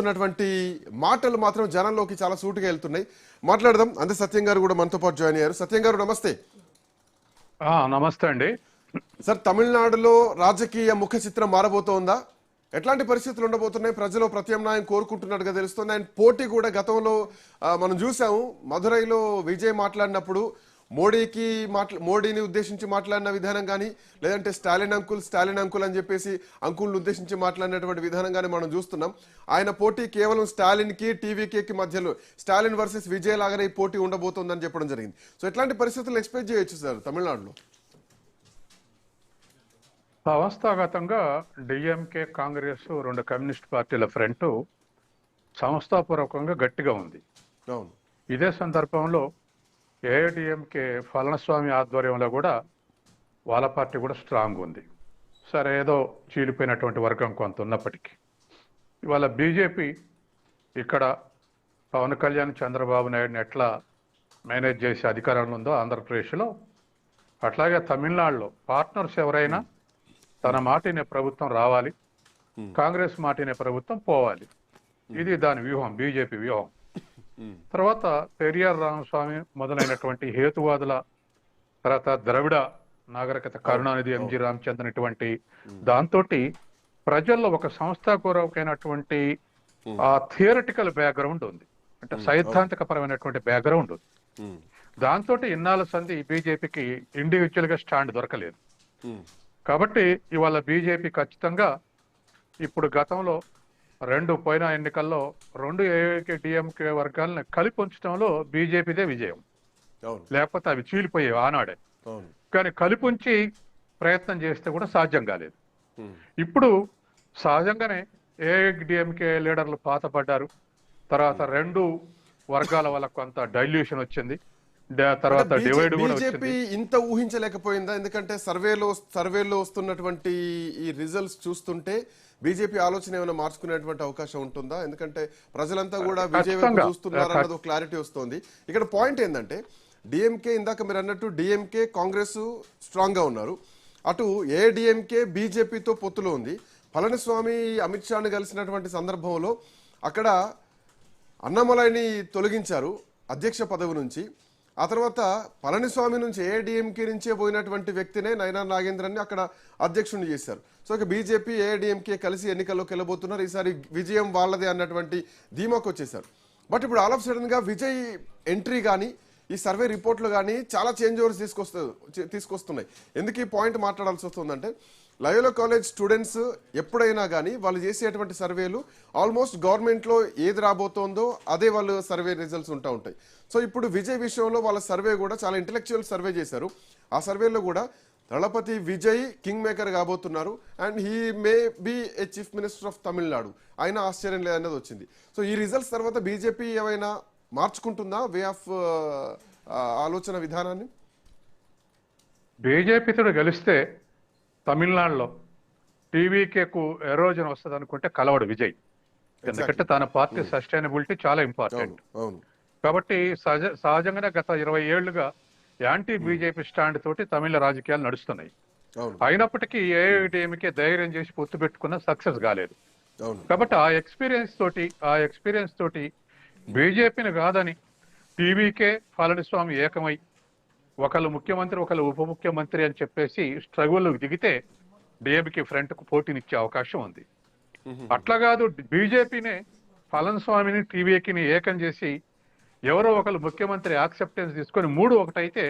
ఉన్నటువంటి మాటలు మాత్రం జనంలోకి చాలా సూటిగా వెళ్తున్నాయి. మాట్లాడదాం. అంతే సత్యం గారు కూడా మనతో పాటు జాయిన్ అయ్యారు. సత్యం గారు నమస్తే. నమస్తే అండి. సార్, తమిళనాడులో రాజకీయ ముఖ చిత్రం మారబోతోందా? ఎట్లాంటి పరిస్థితులు ఉండబోతున్నాయి? ప్రజలు ప్రత్యామ్నాయం కోరుకుంటున్నట్టుగా తెలుస్తుంది. అండ్ పోటీ కూడా గతంలో మనం చూసాము. మధురైలో విజయ్ మాట్లాడినప్పుడు మోడీని ఉద్దేశించి మాట్లాడిన విధానం కానీ, లేదంటే స్టాలిన్ అంకుల్ అని చెప్పేసి అంకుల్ని ఉద్దేశించి మాట్లాడినటువంటి విధానం కానీ మనం చూస్తున్నాం. ఆయన పోటీ కేవలం స్టాలిన్కి టీవీకేకి మధ్యలో స్టాలిన్ వర్సెస్ విజయ్ లాగానే ఈ పోటీ ఉండబోతోందని చెప్పడం జరిగింది. సో ఎట్లాంటి పరిస్థితులు ఎక్స్పెక్ట్ చేయొచ్చు సార్ తమిళనాడులో? సంస్థాగతంగా డిఎంకే, కాంగ్రెస్ రెండు కమ్యూనిస్ట్ పార్టీల ఫ్రంట్ సంస్థాపూర్వకంగా గట్టిగా ఉంది. అవును. ఇదే సందర్భంలో ఏఐడిఎంకే పళనిస్వామి ఆధ్వర్యంలో కూడా వాళ్ళ పార్టీ కూడా స్ట్రాంగ్ ఉంది. సరే, ఏదో చీలిపోయినటువంటి వర్గం కొంత ఉన్నప్పటికీ ఇవాళ బీజేపీ ఇక్కడ పవన్ కళ్యాణ్, చంద్రబాబు నాయుడుని ఎట్లా మేనేజ్ చేసే అధికారంలో ఉందో ఆంధ్రప్రదేశ్లో, అట్లాగే తమిళనాడులో పార్ట్నర్స్ ఎవరైనా తన మాటినే ప్రభుత్వం రావాలి, కాంగ్రెస్ మాటినే ప్రభుత్వం పోవాలి. ఇది దాని వ్యూహం, బీజేపీ వ్యూహం. తర్వాత పెరియార్ రామస్వామి మొదలైనటువంటి హేతువాదుల, తర్వాత ద్రవిడ నాగరికత, కరుణానిధి, ఎంజి రామచంద్రన్, ఇటువంటి దాంతో ప్రజల్లో ఒక సంస్థాపూర్వకమైనటువంటి థియరిటికల్ బ్యాక్గ్రౌండ్ ఉంది, అంటే సైద్ధాంతిక పరమైనటువంటి బ్యాక్గ్రౌండ్ ఉంది. దాంతో ఇన్నాళ్ళ సంధి బీజేపీకి ఇండివిజువల్ గా స్టాండ్ దొరకలేదు. కాబట్టి ఇవాళ బీజేపీ ఖచ్చితంగా ఇప్పుడు గతంలో పోయిన ఎన్నికల్లో రెండు ఏఐకే డిఎంకే వర్గాలను కలిపి ఉంచడంలో బీజేపీదే విజయం. లేకపోతే అవి చీలిపోయేవి ఆనాడే. కానీ కలిపుంచి ప్రయత్నం చేస్తే కూడా సాధ్యం కాలేదు. ఇప్పుడు సహజంగానే ఏఐడిఎంకే లీడర్లు పాతపడ్డారు. తర్వాత రెండు వర్గాల వల్ల కొంత డైల్యూషన్ వచ్చింది. తర్వాత డివైడ్ కూడా వచ్చింది. ఇంత ఊహించలేకపోయిందా? ఎందుకంటే సర్వేలో వస్తున్నటువంటి ఈ రిజల్ట్స్ చూస్తుంటే బీజేపీ ఆలోచన ఏమైనా మార్చుకునేటువంటి అవకాశం ఉంటుందా? ఎందుకంటే ప్రజలంతా కూడా విజయ్ వైపు చూస్తున్నారు అన్నది ఒక క్లారిటీ వస్తుంది. ఇక్కడ పాయింట్ ఏంటంటే డిఎంకే, ఇందాక మీరు అన్నట్టు డిఎంకే కాంగ్రెస్ స్ట్రాంగ్ గా ఉన్నారు. అటు ఏఐడిఎంకే బీజేపీతో పొత్తులో ఉంది. పళనిస్వామి అమిత్ షాను కలిసినటువంటి సందర్భంలో అక్కడ అన్నామలైని తొలగించారు అధ్యక్ష పదవి నుంచి. ఆ తర్వాత పళనిస్వామి నుంచి ఏఐడిఎంకే నుంచే పోయినటువంటి వ్యక్తినే నయనా నాగేంద్రన్ని అక్కడ అధ్యక్షుడిని చేశారు. సో ఇక బీజేపీ ఏఐడిఎంకే కలిసి ఎన్నికల్లోకి వెళ్ళబోతున్నారు. ఈసారి విజయం వాళ్ళదే అన్నటువంటి ధీమాకు వచ్చేసారు. బట్ ఇప్పుడు ఆల్ ఆఫ్ సడన్ గా విజయ్ ఎంట్రీ కానీ, ఈ సర్వే రిపోర్ట్లు కానీ చాలా చేంజ్ ఓవర్స్ తీసుకొస్తున్నాయి. ఎందుకు ఈ పాయింట్ మాట్లాడాల్సి వస్తుందంటే, లయోలా కాలేజ్ స్టూడెంట్స్ ఎప్పుడైనా కానీ వాళ్ళు చేసేటువంటి సర్వేలు ఆల్మోస్ట్ గవర్నమెంట్లో ఏది రాబోతోందో అదే వాళ్ళు సర్వే రిజల్ట్స్ ఉంటాయి. సో ఇప్పుడు విజయ్ విషయంలో వాళ్ళ సర్వే కూడా చాలా ఇంటెలెక్చువల్ సర్వే చేశారు. ఆ సర్వేలో కూడా దళపతి విజయ్ కింగ్ మేకర్ కాబోతున్నారు. And he may be a chief minister of Tamil Nadu. అయినా ఆశ్చర్యం లేదన్నది వచ్చింది. సో ఈ రిజల్ట్స్ తర్వాత బీజేపీ ఏమైనా మార్చుకుంటుందా వే ఆఫ్ ఆలోచన విధానాన్ని? బీజేపీతో గెలిస్తే తమిళనాడులో టీవీకేకు ఎరోజన్ వస్తుంది అనుకుంటే కలవడు విజయ్. ఎందుకంటే తన పార్టీ సస్టైనబిలిటీ చాలా ఇంపార్టెంట్. కాబట్టి సహజంగానే గత 20 ఏళ్లుగా యాంటీ బీజేపీ స్టాండ్ తోటి తమిళ రాజకీయాలు నడుస్తున్నాయి. అయినప్పటికీ ఏఐడిఎంకే ధైర్యం చేసి పొత్తు పెట్టుకున్న సక్సెస్ కాలేదు. కాబట్టి ఆ ఎక్స్పీరియన్స్ తోటి బీజేపీని కాదని టీవీకే, పళనిస్వామి ఏకమై ఒకళ్ళు ముఖ్యమంత్రి, ఒకళ్ళు ఉప ముఖ్యమంత్రి అని చెప్పేసి స్ట్రగుల్ దిగితే డిఎంకే ఫ్రంట్ కు పోటీనిచ్చే అవకాశం ఉంది. అట్లా కాదు, బీజేపీనే పళనిస్వామిని, టీవీకేని ఏకం చేసి ఎవరో ఒకళ్ళు ముఖ్యమంత్రి యాక్సెప్టెన్స్ తీసుకొని 3-1 అయితే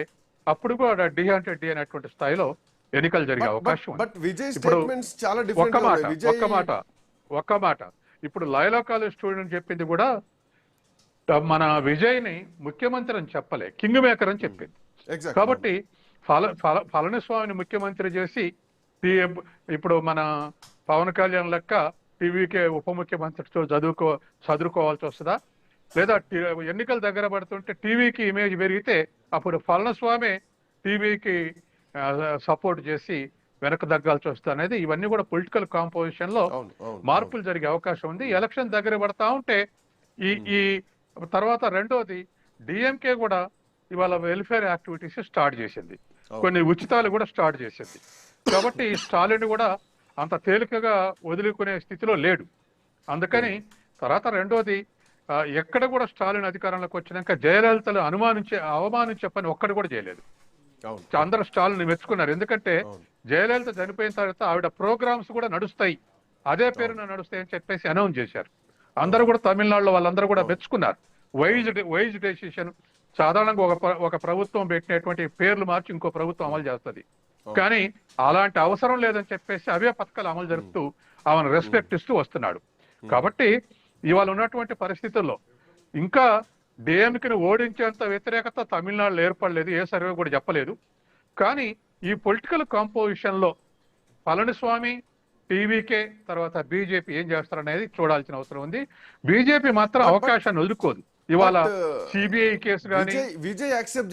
అప్పుడు కూడా డి అంటే డి అనేటువంటి స్థాయిలో ఎన్నికలు జరిగే అవకాశం ఉంది. ఒక్క మాట ఇప్పుడు లయోలా కాలేజ్ స్టూడెంట్ చెప్పింది కూడా మన విజయ్ ని ముఖ్యమంత్రి అని చెప్పలే, కింగ్ మేకర్ అని చెప్పింది. కాబట్టి పళనిస్వామిని ముఖ్యమంత్రి చేసి ఇప్పుడు మన పవన్ కళ్యాణ్ లెక్క టీవీకే ఉప ముఖ్యమంత్రితో చదువుకోవాల్సి వస్తుందా? లేదా ఎన్నికలు దగ్గర పడుతుంటే టీవీకి ఇమేజ్ పెరిగితే అప్పుడు పళనిస్వామి టీవీకి సపోర్ట్ చేసి వెనక్కి తగ్గాల్సి వస్తుంది అనేది, ఇవన్నీ కూడా పొలిటికల్ కాంపోజిషన్ లో మార్పులు జరిగే అవకాశం ఉంది. ఎలక్షన్ దగ్గర పడతా ఉంటే ఈ తర్వాత రెండోది డిఎంకే కూడా ఇవాళ వెల్ఫేర్ యాక్టివిటీస్ స్టార్ట్ చేసింది, కొన్ని ఉచితాలు కూడా స్టార్ట్ చేసింది. కాబట్టి స్టాలిన్ కూడా అంత తేలికగా వదులుకునే స్థితిలో లేడు. అందుకని తర్వాత రెండోది ఎక్కడ కూడా స్టాలిన్ అధికారంలోకి వచ్చినాక జయలలితను అవమానించే పని ఒక్కడు కూడా చేయలేదు. అవును అందరూ స్టాలిన్ మెచ్చుకున్నారు. ఎందుకంటే అవును జయలలిత చనిపోయిన తర్వాత ఆవిడ ప్రోగ్రామ్స్ కూడా నడుస్తాయి, అదే పేరున నడుస్తాయి అని చెప్పేసి అనౌన్స్ చేశారు. అందరూ కూడా తమిళనాడులో వాళ్ళందరూ కూడా మెచ్చుకున్నారు. Wise decision. సాధారణంగా ఒక ప్రభుత్వం పెట్టినటువంటి పేర్లు మార్చి ఇంకో ప్రభుత్వం అమలు చేస్తుంది. కానీ అలాంటి అవసరం లేదని చెప్పేసి అవే పథకాలు అమలు జరుపుతూ ఆమెను రెస్పెక్ట్ ఇస్తూ వస్తున్నాడు. కాబట్టి ఇవాళ ఉన్నటువంటి పరిస్థితుల్లో ఇంకా డిఎంకేని ఓడించేంత వ్యతిరేకత తమిళనాడులో ఏర్పడలేదు, ఏ సర్వే కూడా చెప్పలేదు. కానీ ఈ పొలిటికల్ కాంపోజిషన్ లో పళనిస్వామి, టీవీకే తర్వాత బీజేపీ ఏం చేస్తారనేది చూడాల్సిన అవసరం ఉంది. బీజేపీ మాత్రం అవకాశాన్ని వదులుకోదు. ఇవాళ సిబిఐ కేసు కానీ విజయ్ యాక్సెప్ట్